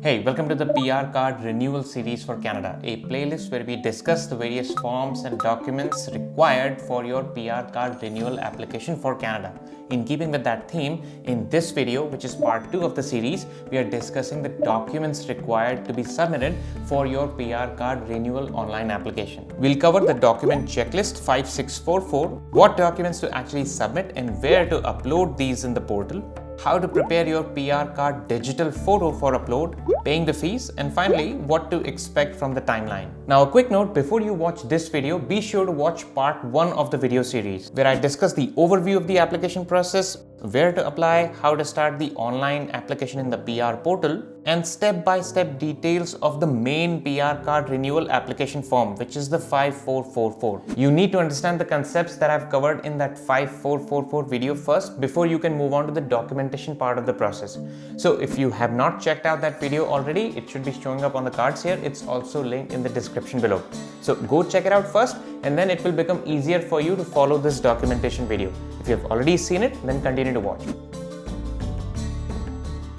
Hey, welcome to the PR Card Renewal series for Canada, a playlist where we discuss the various forms and documents required for your PR Card Renewal application for Canada. In keeping with that theme, in this video, which is part 2 of the series, we are discussing the documents required to be submitted for your PR Card Renewal online application. We'll cover the document checklist 5644, what documents to actually submit and where to upload these in the portal, how to prepare your PR card digital photo for upload, paying the fees, and finally, what to expect from the timeline. Now, a quick note, before you watch this video, be sure to watch part 1 of the video series, where I discuss the overview of the application process, where to apply, how to start the online application in the PR portal, and step-by-step details of the main PR card renewal application form, which is the 5444. You need to understand the concepts that I've covered in that 5444 video first before you can move on to the documentation part of the process. So if you have not checked out that video already, it should be showing up on the cards here. It's also linked in the description below. So go check it out first, and then it will become easier for you to follow this documentation video. If you have already seen it, then continue to watch.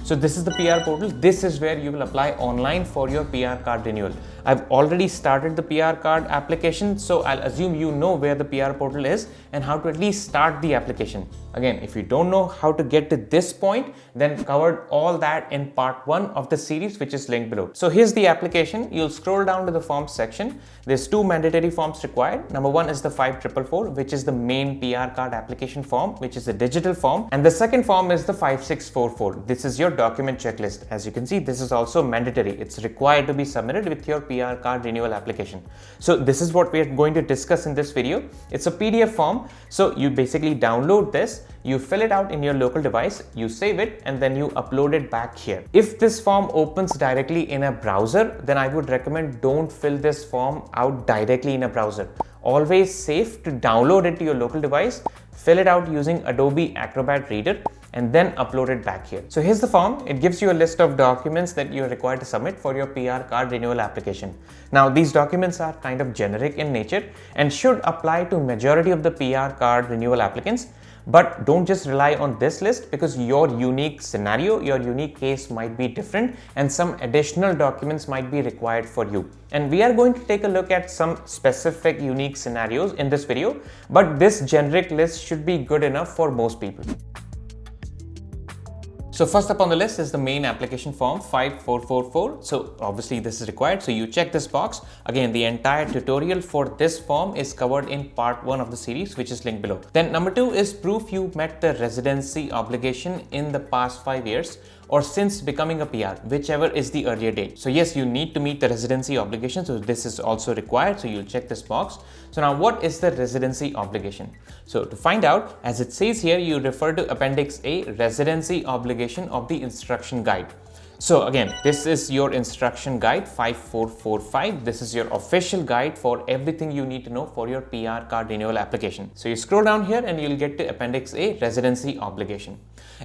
So this is the PR portal. This is where you will apply online for your PR card renewal. I've already started the PR card application, so I'll assume you know where the PR portal is and how to at least start the application. Again, if you don't know how to get to this point, then covered all that in part 1 of the series, which is linked below. So here's the application. You'll scroll down to the forms section. There's 2 mandatory forms required. Number 1 is the 5444, which is the main PR card application form, which is a digital form. And the second form is the 5644. This is your document checklist. As you can see, this is also mandatory. It's required to be submitted with your PR card renewal application. So this is what we are going to discuss in this video. It's a PDF form. So you basically download this, you fill it out in your local device, you save it, and then you upload it back here. If this form opens directly in a browser, then I would recommend don't fill this form out directly in a browser. Always safe to download it to your local device, fill it out using Adobe Acrobat Reader, and then upload it back here. So here's the form. It gives you a list of documents that you're required to submit for your PR card renewal application. Now, these documents are kind of generic in nature and should apply to majority of the PR card renewal applicants. But don't just rely on this list, because your unique scenario, your unique case might be different and some additional documents might be required for you. And we are going to take a look at some specific unique scenarios in this video, but this generic list should be good enough for most people. So first up on the list is the main application form 5444. So obviously this is required. So you check this box. Again, the entire tutorial for this form is covered in part 1 of the series, which is linked below. Then number 2 is proof you met the residency obligation in the past 5 years or since becoming a PR, whichever is the earlier date. So yes, you need to meet the residency obligation. So this is also required. So you'll check this box. So now what is the residency obligation? So to find out, as it says here, you refer to Appendix A, residency obligation of the instruction guide. So again, this is your instruction guide 5445. This is your official guide for everything you need to know for your PR card renewal application. So you scroll down here and you'll get to Appendix A, residency obligation.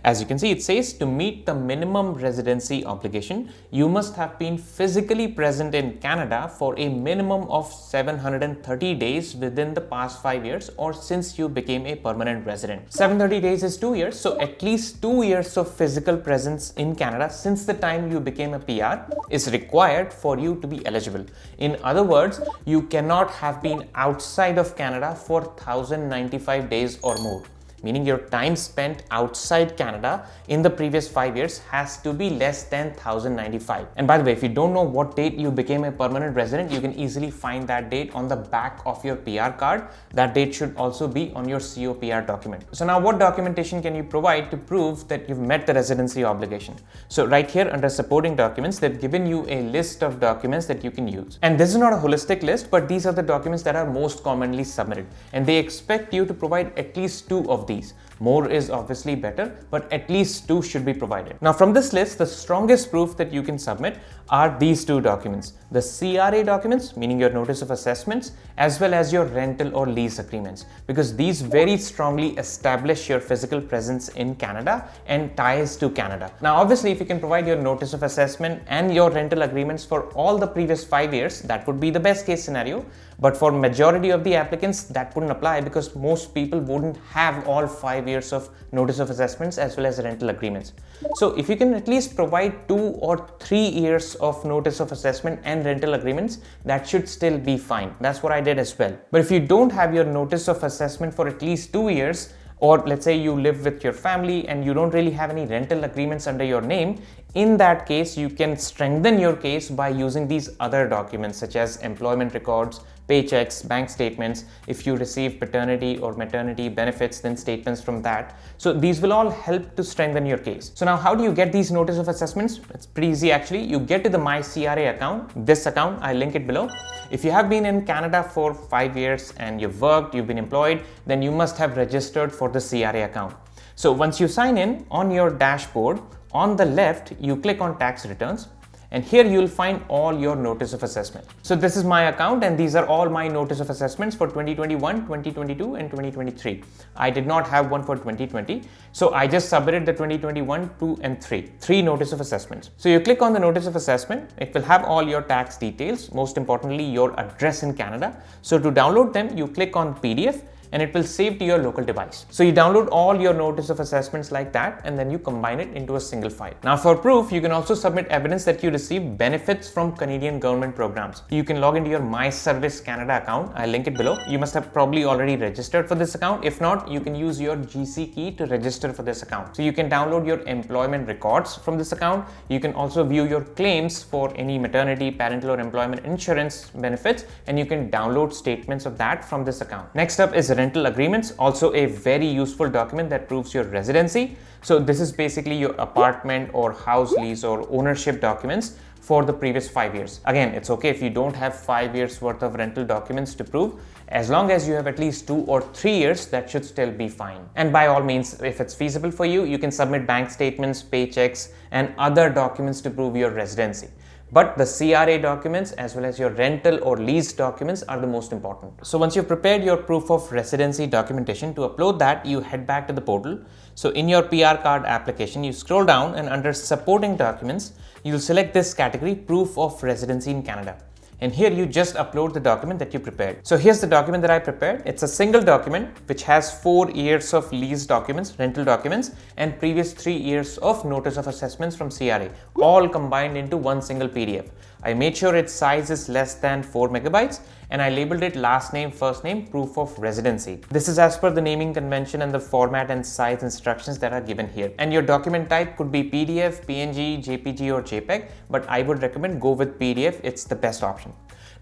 As you can see, it says to meet the minimum residency obligation, you must have been physically present in Canada for a minimum of 730 days within the past 5 years or since you became a permanent resident. 730 days is 2 years, so at least 2 years of physical presence in Canada since the time you became a PR is required for you to be eligible. In other words, you cannot have been outside of Canada for 1095 days or more. Meaning your time spent outside Canada in the previous 5 years has to be less than 1095. And by the way, if you don't know what date you became a permanent resident, you can easily find that date on the back of your PR card. That date should also be on your COPR document. So now what documentation can you provide to prove that you've met the residency obligation? So right here under supporting documents, they've given you a list of documents that you can use. And this is not a holistic list, but these are the documents that are most commonly submitted. And they expect you to provide at least 2 of these. More is obviously better, but at least 2 should be provided. Now from this list, the strongest proof that you can submit are these 2 documents. The CRA documents, meaning your notice of assessments, as well as your rental or lease agreements, because these very strongly establish your physical presence in Canada and ties to Canada. Now obviously, if you can provide your notice of assessment and your rental agreements for all the previous 5 years, that would be the best case scenario. But for majority of the applicants, that wouldn't apply because most people wouldn't have all 5 years of notice of assessments as well as rental agreements. So if you can at least provide 2 or 3 years of notice of assessment and rental agreements, that should still be fine. That's what I did as well. But if you don't have your notice of assessment for at least 2 years, or let's say you live with your family and you don't really have any rental agreements under your name, in that case, you can strengthen your case by using these other documents such as employment records, paychecks, bank statements. If you receive paternity or maternity benefits, then statements from that. So these will all help to strengthen your case. So now how do you get these notice of assessments? It's pretty easy actually. You get to the MyCRA account, this account, I link it below. If you have been in Canada for 5 years and you've worked, you've been employed, then you must have registered for the CRA account. So once you sign in, on your dashboard, on the left, you click on tax returns. And here you'll find all your notice of assessment. So this is my account and these are all my notice of assessments for 2021, 2022 and 2023. I did not have one for 2020. So I just submitted the 2021, 2 and 3. 3 notice of assessments. So you click on the notice of assessment. It will have all your tax details, most importantly your address in Canada. So to download them, you click on PDF and it will save to your local device. So you download all your notice of assessments like that and then you combine it into a single file. Now for proof, you can also submit evidence that you receive benefits from Canadian government programs. You can log into your My Service Canada account. I'll link it below. You must have probably already registered for this account. If not, you can use your GC key to register for this account. So you can download your employment records from this account. You can also view your claims for any maternity, parental or employment insurance benefits, and you can download statements of that from this account. Next up is rental agreements, also a very useful document that proves your residency. So this is basically your apartment or house lease or ownership documents for the previous 5 years. Again, it's okay if you don't have 5 years worth of rental documents to prove. As long as you have at least 2 or 3 years, that should still be fine. And by all means, if it's feasible for you, you can submit bank statements, paychecks, and other documents to prove your residency. But the CRA documents as well as your rental or lease documents are the most important. So once you've prepared your proof of residency documentation, to upload that, you head back to the portal. So in your PR card application, you scroll down and under supporting documents, you'll select this category, proof of residency in Canada. And here you just upload the document that you prepared. So here's the document that I prepared. It's a single document which has 4 years of lease documents, rental documents, and previous 3 years of notice of assessments from CRA, all combined into one single PDF. I made sure its size is less than 4 megabytes and I labeled it last name, first name, proof of residency. This is as per the naming convention and the format and size instructions that are given here. And your document type could be PDF, PNG, JPG or JPEG, but I would recommend go with PDF. It's the best option.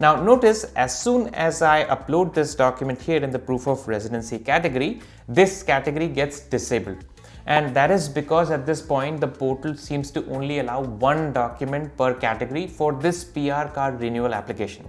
Now notice, as soon as I upload this document here in the proof of residency category, this category gets disabled. And that is because at this point, the portal seems to only allow 1 document per category for this PR card renewal application.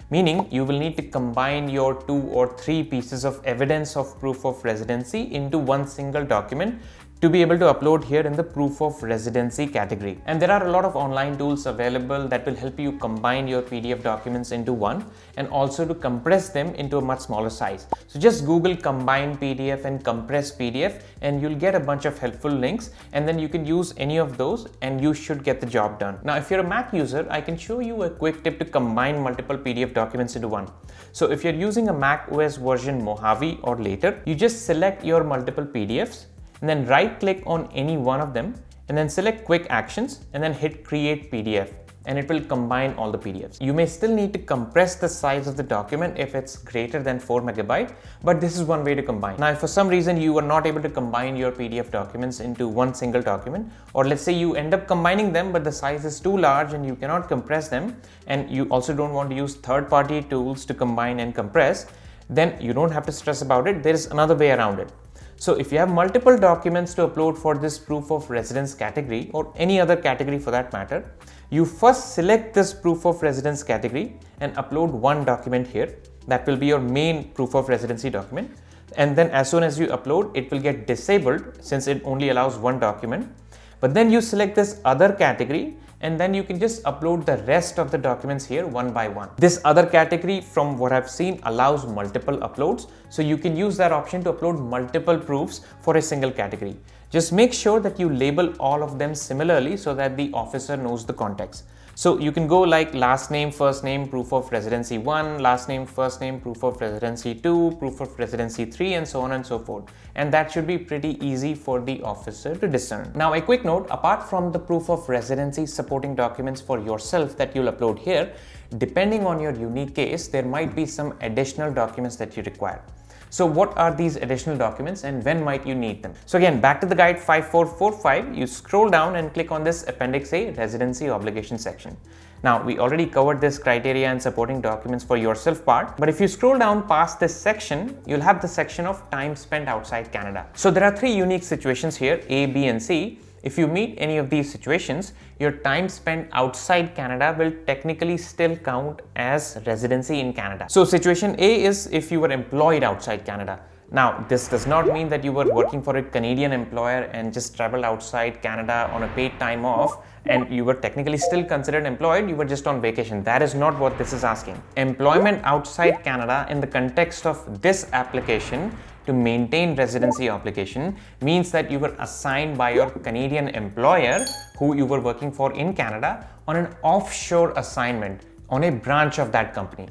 Meaning you will need to combine your 2 or 3 pieces of evidence of proof of residency into one single document to be able to upload here in the proof of residency category. And there are a lot of online tools available that will help you combine your PDF documents into one and also to compress them into a much smaller size. So just Google combine PDF and compress PDF and you'll get a bunch of helpful links, and then you can use any of those and you should get the job done. Now if you're a Mac user, I can show you a quick tip to combine multiple PDF documents into one. So if you're using a Mac OS version Mojave or later, you just select your multiple PDFs and then right click on any one of them and then select quick actions and then hit create PDF, and it will combine all the PDFs. You may still need to compress the size of the document if it's greater than 4 megabyte, but this is one way to combine. Now if for some reason you are not able to combine your PDF documents into one single document, or let's say you end up combining them but the size is too large and you cannot compress them, and you also don't want to use third-party tools to combine and compress, then you don't have to stress about it. There is another way around it. So if you have multiple documents to upload for this proof of residence category or any other category for that matter, you first select this proof of residence category and upload one document here. That will be your main proof of residency document. And then as soon as you upload, it will get disabled since it only allows one document. But then you select this other category and then you can just upload the rest of the documents here one by one. This other category, from what I've seen, allows multiple uploads. So you can use that option to upload multiple proofs for a single category. Just make sure that you label all of them similarly so that the officer knows the context. So you can go like last name, first name, proof of residency 1, last name, first name, proof of residency 2, proof of residency 3, and so on and so forth. And that should be pretty easy for the officer to discern. Now, a quick note, apart from the proof of residency supporting documents for yourself that you'll upload here, depending on your unique case, there might be some additional documents that you require. So what are these additional documents and when might you need them? So again, back to the guide 5445, you scroll down and click on this Appendix A residency obligation section. Now, we already covered this criteria and supporting documents for yourself part, but if you scroll down past this section, you'll have the section of time spent outside Canada. So there are three unique situations here, A, B, and C. If you meet any of these situations, your time spent outside Canada will technically still count as residency in Canada. So situation A is if you were employed outside Canada. Now, this does not mean that you were working for a Canadian employer and just traveled outside Canada on a paid time off and you were technically still considered employed, you were just on vacation. That is not what this is asking. Employment outside Canada in the context of this application to maintain residency obligation means that you were assigned by your Canadian employer who you were working for in Canada on an offshore assignment on a branch of that company.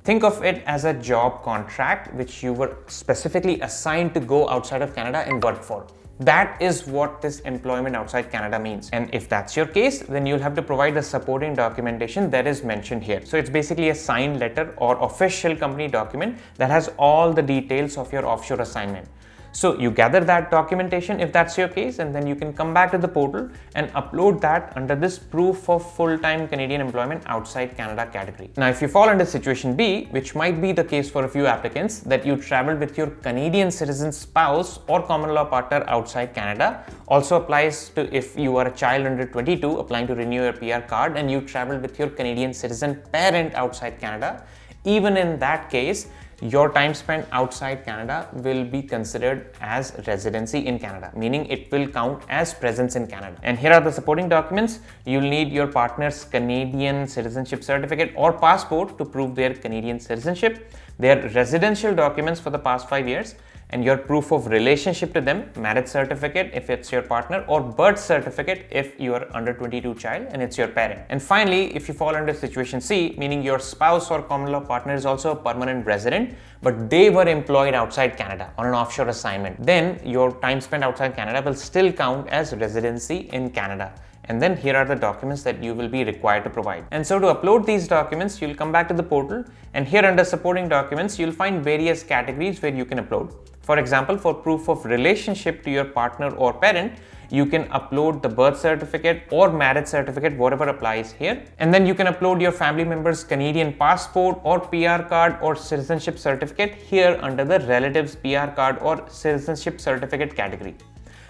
Think of it as a job contract which you were specifically assigned to go outside of Canada and work for. That is what this employment outside Canada means. And if that's your case, then you'll have to provide the supporting documentation that is mentioned here. So it's basically a signed letter or official company document that has all the details of your offshore assignment. So you gather that documentation if that's your case, and then you can come back to the portal and upload that under this proof of full-time Canadian employment outside Canada category. Now, if you fall under situation B, which might be the case for a few applicants, that you traveled with your Canadian citizen spouse or common law partner outside Canada, also applies to if you are a child under 22 applying to renew your PR card and you traveled with your Canadian citizen parent outside Canada. Even in that case, your time spent outside Canada will be considered as residency in Canada, meaning it will count as presence in Canada. And here are the supporting documents. You'll need your partner's Canadian citizenship certificate or passport to prove their Canadian citizenship, their residential documents for the past 5 years, and your proof of relationship to them, marriage certificate if it's your partner, or birth certificate if you are under 22 child and it's your parent. And finally, if you fall under situation C, meaning your spouse or common law partner is also a permanent resident, but they were employed outside Canada on an offshore assignment, then your time spent outside Canada will still count as residency in Canada. And then here are the documents that you will be required to provide. And so to upload these documents, you'll come back to the portal, and here under supporting documents, you'll find various categories where you can upload. For example, for proof of relationship to your partner or parent, you can upload the birth certificate or marriage certificate, whatever applies here. And then you can upload your family member's Canadian passport or PR card or citizenship certificate here under the relatives PR card or citizenship certificate category.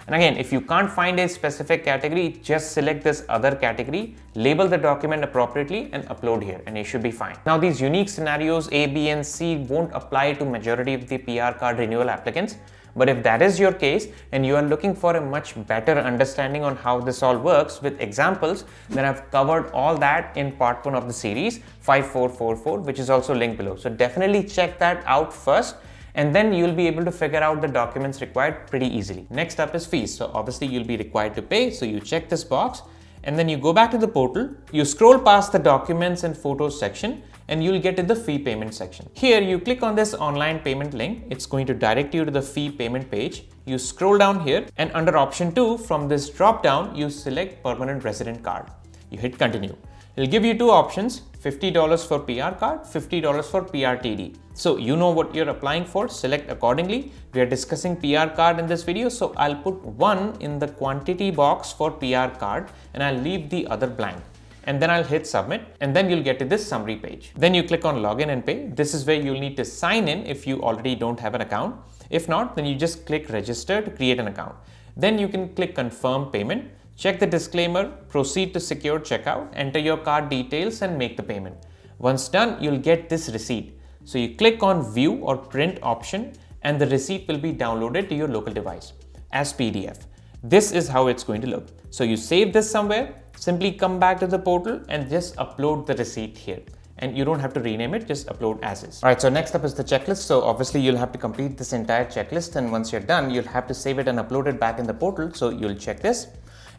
And again, if you can't find a specific category, just select this other category, label the document appropriately and upload here, and you should be fine. Now, these unique scenarios A, B, and C won't apply to majority of the PR card renewal applicants. But if that is your case and you are looking for a much better understanding on how this all works with examples, then I've covered all that in part 1 of the series 5444, which is also linked below. So definitely check that out first, and then you'll be able to figure out the documents required pretty easily. Next up is fees. So obviously you'll be required to pay. So you check this box and then you go back to the portal, you scroll past the documents and photos section, and you'll get to the fee payment section. Here you click on this online payment link. It's going to direct you to the fee payment page. You scroll down here and under option 2 from this drop down, you select permanent resident card. You hit continue. It'll give you two options, $50 for PR card, $50 for PRTD. So you know what you're applying for, select accordingly. We are discussing PR card in this video, so I'll put 1 in the quantity box for PR card and I'll leave the other blank. And then I'll hit submit, and then you'll get to this summary page. Then you click on login and pay. This is where you'll need to sign in if you already don't have an account. If not, then you just click register to create an account. Then you can click confirm payment. Check the disclaimer, proceed to secure checkout, enter your card details and make the payment. Once done, you'll get this receipt. So you click on view or print option and the receipt will be downloaded to your local device as PDF. This is how it's going to look. So you save this somewhere, simply come back to the portal and just upload the receipt here. and you don't have to rename it, just upload as is. Alright, so next up is the checklist. So obviously you'll have to complete this entire checklist, and once you're done, you'll have to save it and upload it back in the portal. So you'll check this.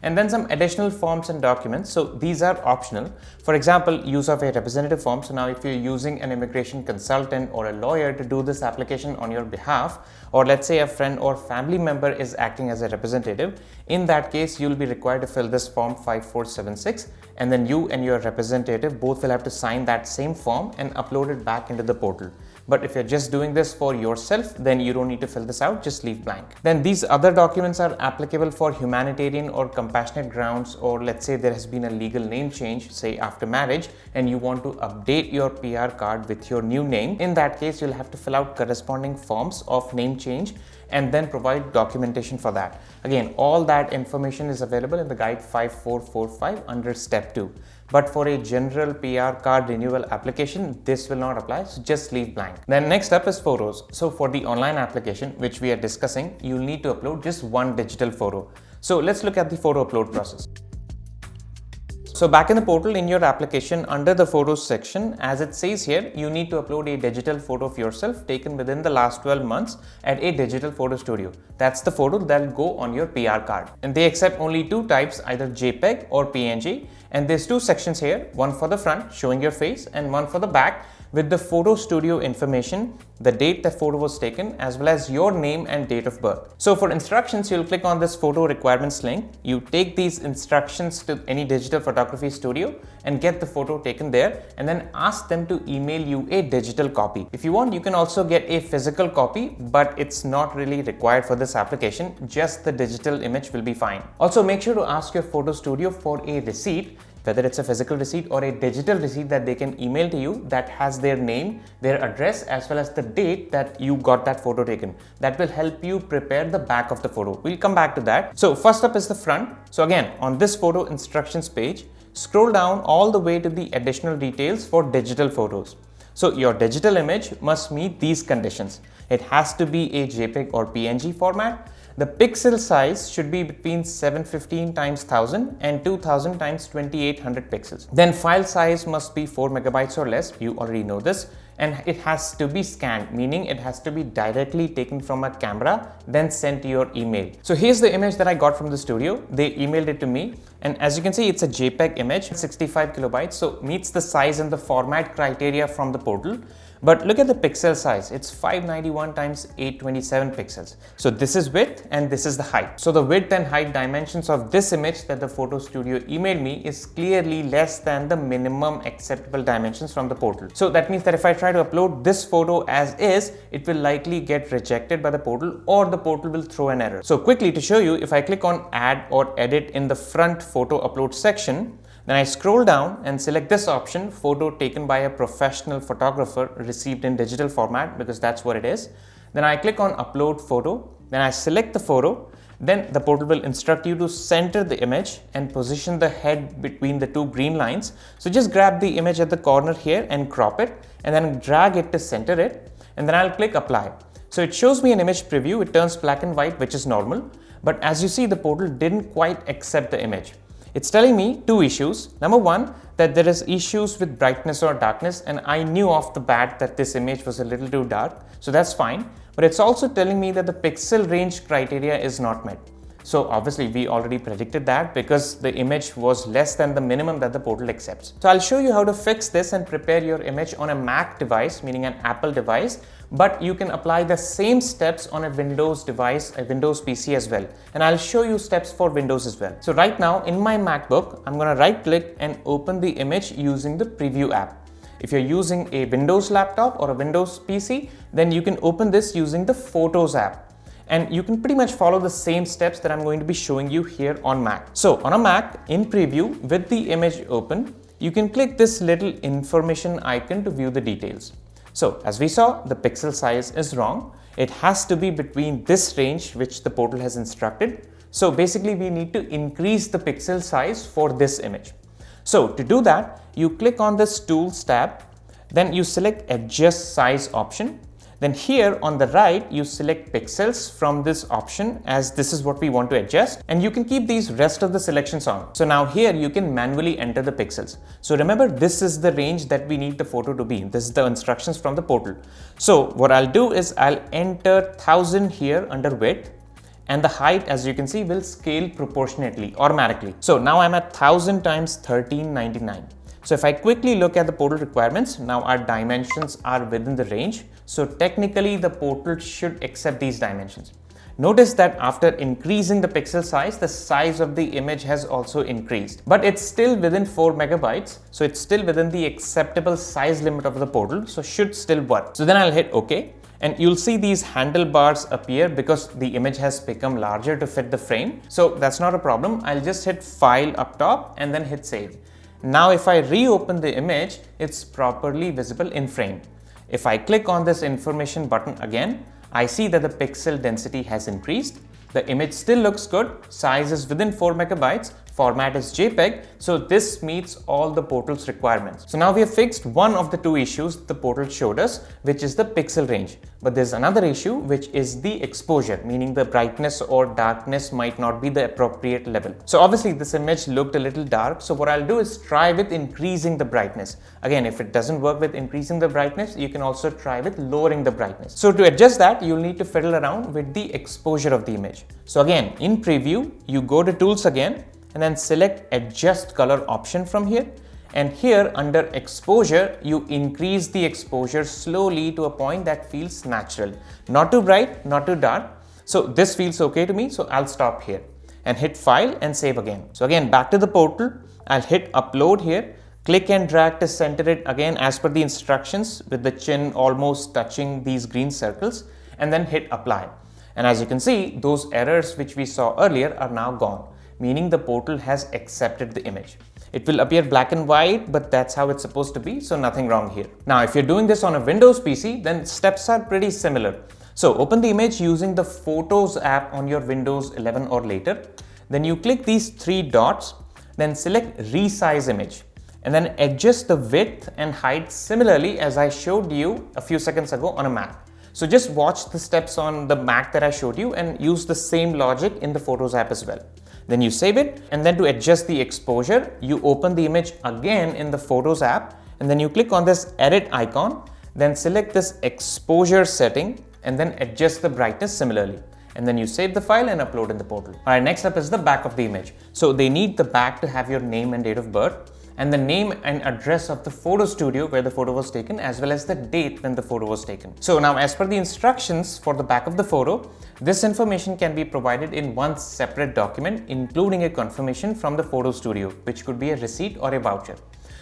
And then some additional forms and documents. So these are optional. For example, use of a representative form. So now if you're using an immigration consultant or a lawyer to do this application on your behalf, or let's say a friend or family member is acting as a representative, in that case, you'll be required to fill this form 5476, and then you and your representative both will have to sign that same form and upload it back into the portal. But if you're just doing this for yourself, then you don't need to fill this out, just leave blank. Then these other documents are applicable for humanitarian or compassionate grounds, or let's say there has been a legal name change, say after marriage, and you want to update your PR card with your new name. In that case, you'll have to fill out corresponding forms of name change and then provide documentation for that. Again, all that information is available in the guide 5445 under step 2. But for a general PR card renewal application, this will not apply, so just leave blank. Then next up is photos. So for the online application, which we are discussing, you'll need to upload just one digital photo. So let's look at the photo upload process. So back in the portal, in your application, under the photos section, as it says here, you need to upload a digital photo of yourself taken within the last 12 months at a digital photo studio. That's the photo that will go on your PR card. And they accept only two types, either JPEG or PNG. And there's two sections here, one for the front showing your face and one for the back with the photo studio information, the date the photo was taken, as well as your name and date of birth. So for instructions, you'll click on this photo requirements link. You take these instructions to any digital photography studio and get the photo taken there, and then ask them to email you a digital copy. If you want, you can also get a physical copy, but it's not really required for this application. Just the digital image will be fine. Also, make sure to ask your photo studio for a receipt, whether it's a physical receipt or a digital receipt that they can email to you that has their name, their address, as well as the date that you got that photo taken. That will help you prepare the back of the photo. We'll come back to that. So first up is the front. So again, on this photo instructions page, scroll down all the way to the additional details for digital photos. So your digital image must meet these conditions. It has to be a JPEG or PNG format. The pixel size should be between 715 times 1000 and 2000 times 2800 pixels. Then file size must be 4 megabytes or less. You already know this. And it has to be scanned, meaning it has to be directly taken from a camera, then sent to your email. So here's the image that I got from the studio. They emailed it to me. And as you can see, it's a JPEG image, 65 kilobytes. So meets the size and the format criteria from the portal. But look at the pixel size. It's 591 times 827 pixels. So this is width and this is the height. So the width and height dimensions of this image that the photo studio emailed me is clearly less than the minimum acceptable dimensions from the portal. So that means that if I try to upload this photo as is, it will likely get rejected by the portal, or the portal will throw an error. So quickly to show you, if I click on add or edit in the front photo upload section, then I scroll down and select this option, photo taken by a professional photographer received in digital format, because that's what it is. Then I click on upload photo, then I select the photo, then the portal will instruct you to center the image and position the head between the two green lines. So just grab the image at the corner here and crop it, and then drag it to center it, and then I'll click apply. So it shows me an image preview. It turns black and white, which is normal. But as you see, the portal didn't quite accept the image. It's telling me two issues. Number one, that there is issues with brightness or darkness, and I knew off the bat that this image was a little too dark, so that's fine. But it's also telling me that the pixel range criteria is not met. So obviously we already predicted that, because the image was less than the minimum that the portal accepts. So I'll show you how to fix this and prepare your image on a Mac device, meaning an Apple device, but you can apply the same steps on a Windows device, a Windows PC as well. And I'll show you steps for Windows as well. So right now in my MacBook, I'm going to right click and open the image using the preview app. If you're using a Windows laptop or a Windows PC, then you can open this using the Photos app. And you can pretty much follow the same steps that I'm going to be showing you here on Mac. So on a Mac, in preview with the image open, you can click this little information icon to view the details. So as we saw, the pixel size is wrong. It has to be between this range which the portal has instructed. So basically we need to increase the pixel size for this image. So to do that, you click on this Tools tab, then you select Adjust Size option. Then here on the right, you select pixels from this option, as this is what we want to adjust, and you can keep these rest of the selections on. So now here you can manually enter the pixels. So remember, this is the range that we need the photo to be in. This is the instructions from the portal. So what I'll do is I'll enter 1000 here under width, and the height, as you can see, will scale proportionately automatically. So now I'm at 1000 times 1399. So if I quickly look at the portal requirements, now our dimensions are within the range. So technically the portal should accept these dimensions. Notice that after increasing the pixel size, the size of the image has also increased, but it's still within 4 megabytes. So it's still within the acceptable size limit of the portal. So should still work. So then I'll hit OK. And you'll see these handlebars appear because the image has become larger to fit the frame. So that's not a problem. I'll just hit File up top and then hit Save. Now if I reopen the image, it's properly visible in frame. If I click on this information button again, I see that the pixel density has increased. The image still looks good. Size is within 4 megabytes. Format is JPEG. So this meets all the portal's requirements. So now we have fixed one of the two issues the portal showed us, which is the pixel range. But there's another issue, which is the exposure, meaning the brightness or darkness might not be the appropriate level. So obviously this image looked a little dark. So what I'll do is try with increasing the brightness. Again, if it doesn't work with increasing the brightness, you can also try with lowering the brightness. So to adjust that, you'll need to fiddle around with the exposure of the image. So again, in preview, you go to tools again, and then select adjust color option from here. And here under exposure, you increase the exposure slowly to a point that feels natural. Not too bright, not too dark. So this feels okay to me. So I'll stop here and hit File and Save again. So again, back to the portal, I'll hit Upload here. Click and drag to center it again as per the instructions, with the chin almost touching these green circles, and then hit Apply. And as you can see, those errors which we saw earlier are now gone, meaning the portal has accepted the image. It will appear black and white, but that's how it's supposed to be, so nothing wrong here. Now, if you're doing this on a Windows PC, then steps are pretty similar. So open the image using the Photos app on your Windows 11 or later. Then you click these 3 dots, then select Resize Image, and then adjust the width and height similarly as I showed you a few seconds ago on a Mac. So just watch the steps on the Mac that I showed you and use the same logic in the Photos app as well. Then you save it, and then to adjust the exposure, you open the image again in the Photos app, and then you click on this edit icon, then select this exposure setting, and then adjust the brightness similarly. And then you save the file and upload in the portal. All right, next up is the back of the image. So they need the back to have your name and date of birth, and the name and address of the photo studio where the photo was taken, as well as the date when the photo was taken. So now, as per the instructions for the back of the photo, this information can be provided in one separate document, including a confirmation from the photo studio, which could be a receipt or a voucher.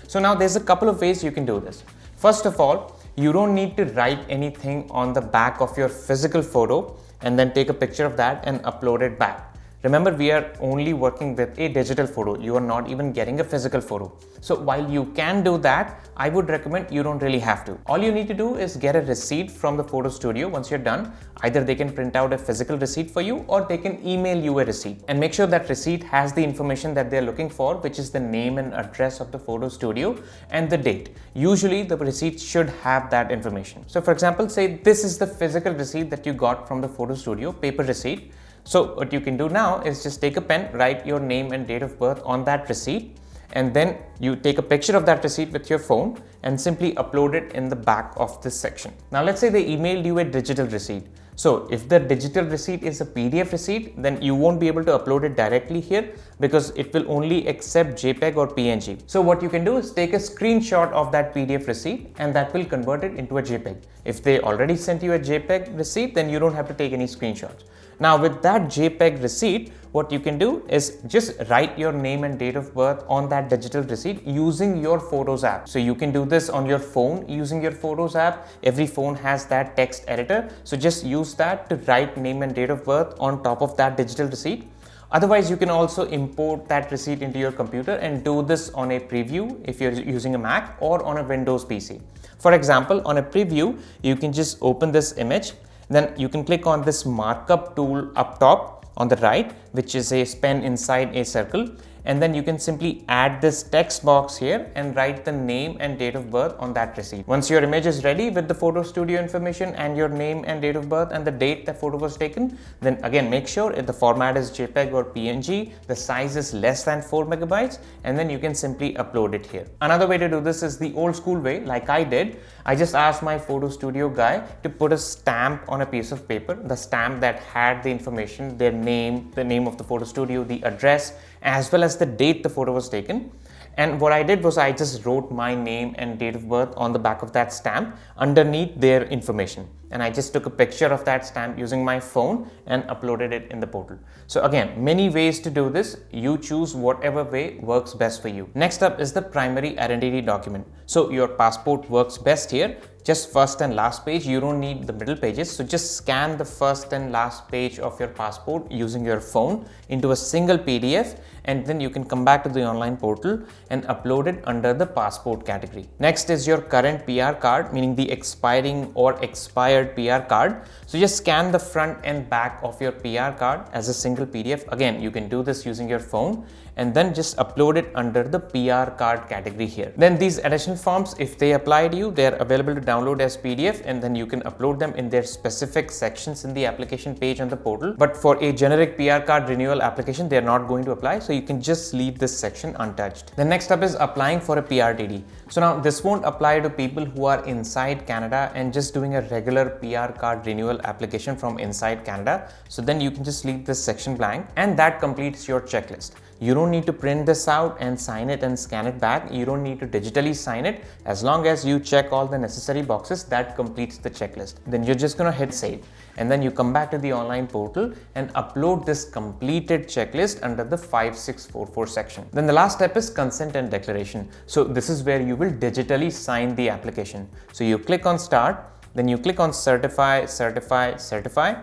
So now there's a couple of ways you can do this. First of all, you don't need to write anything on the back of your physical photo and then take a picture of that and upload it back. Remember, we are only working with a digital photo. You are not even getting a physical photo. So while you can do that, I would recommend you don't really have to. All you need to do is get a receipt from the photo studio once you're done. Either they can print out a physical receipt for you, or they can email you a receipt. And make sure that receipt has the information that they're looking for, which is the name and address of the photo studio and the date. Usually the receipt should have that information. So for example, say this is the physical receipt that you got from the photo studio, paper receipt. So what you can do now is just take a pen, write your name and date of birth on that receipt, and then you take a picture of that receipt with your phone and simply upload it in the back of this section. Now let's say they emailed you a digital receipt. So if the digital receipt is a PDF receipt, then you won't be able to upload it directly here because it will only accept JPEG or PNG. So what you can do is take a screenshot of that PDF receipt, and that will convert it into a JPEG. If they already sent you a JPEG receipt, then you don't have to take any screenshots. Now with that JPEG receipt, what you can do is just write your name and date of birth on that digital receipt using your Photos app. So you can do this on your phone using your Photos app. Every phone has that text editor. So just use that to write name and date of birth on top of that digital receipt. Otherwise, you can also import that receipt into your computer and do this on a preview if you're using a Mac or on a Windows PC. For example, on a preview, you can just open this image. Then you can click on this markup tool up top on the right, which is a pen inside a circle, and then you can simply add this text box here and write the name and date of birth on that receipt. Once your image is ready with the photo studio information and your name and date of birth and the date the photo was taken, then again make sure if the format is JPEG or PNG, the size is less than 4 megabytes, and then you can simply upload it here. Another way to do this is the old school way, like I did. I just asked my photo studio guy to put a stamp on a piece of paper, the stamp that had the information, their name, the name of the photo studio, the address, as well as the date the photo was taken. And what I did was I just wrote my name and date of birth on the back of that stamp underneath their information. And I just took a picture of that stamp using my phone and uploaded it in the portal. So again, many ways to do this. You choose whatever way works best for you. Next up is the primary identity document. So your passport works best here. Just first and last page, you don't need the middle pages. So just scan the first and last page of your passport using your phone into a single PDF, and then you can come back to the online portal and upload it under the passport category. Next is your current PR card, meaning the expiring or expired PR card. So just scan the front and back of your PR card as a single PDF. Again, you can do this using your phone, and then just upload it under the PR card category here. Then these additional forms, if they apply to you, they are available to download as PDF, and then you can upload them in their specific sections in the application page on the portal. But for a generic PR card renewal application, they are not going to apply, so you can just leave this section untouched. The next up is applying for a PRTD. So now this won't apply to people who are inside Canada and just doing a regular PR card renewal application from inside Canada. So then you can just leave this section blank, and that completes your checklist. You don't need to print this out and sign it and scan it back. You don't need to digitally sign it. As long as you check all the necessary boxes, that completes the checklist. Then you're just going to hit save, and then you come back to the online portal and upload this completed checklist under the 5644 section. Then the last step is consent and declaration. So this is where you will digitally sign the application. So you click on start, then you click on certify, certify, certify.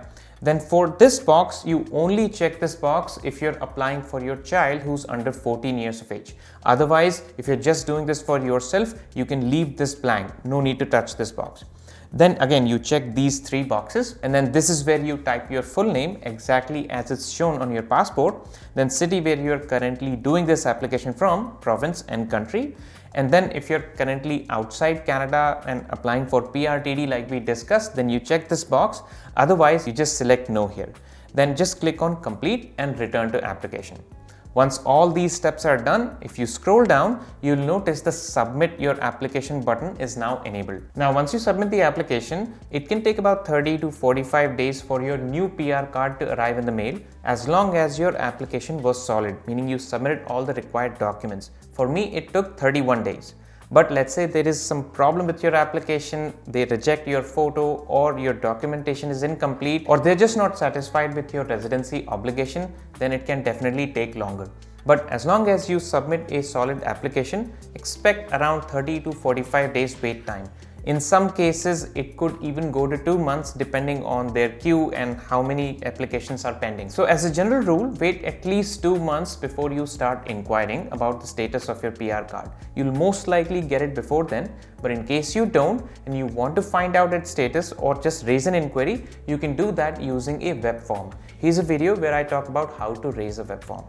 Then for this box, you only check this box if you're applying for your child who's under 14 years of age. Otherwise, if you're just doing this for yourself, you can leave this blank. No need to touch this box. Then again, you check these 3 boxes, and then this is where you type your full name exactly as it's shown on your passport, then city where you're currently doing this application from, province and country. And then if you're currently outside Canada and applying for PRTD like we discussed, then you check this box. Otherwise, you just select no here. Then just click on complete and return to application. Once all these steps are done, if you scroll down, you'll notice the submit your application button is now enabled. Now, once you submit the application, it can take about 30 to 45 days for your new PR card to arrive in the mail, as long as your application was solid, meaning you submitted all the required documents. For me, it took 31 days. But let's say there is some problem with your application, they reject your photo, or your documentation is incomplete, or they're just not satisfied with your residency obligation, then it can definitely take longer. But as long as you submit a solid application, expect around 30 to 45 days wait time. In some cases, it could even go to 2 months depending on their queue and how many applications are pending. So as a general rule, wait at least 2 months before you start inquiring about the status of your PR card. You'll most likely get it before then, but in case you don't and you want to find out its status or just raise an inquiry, you can do that using a web form. Here's a video where I talk about how to raise a web form.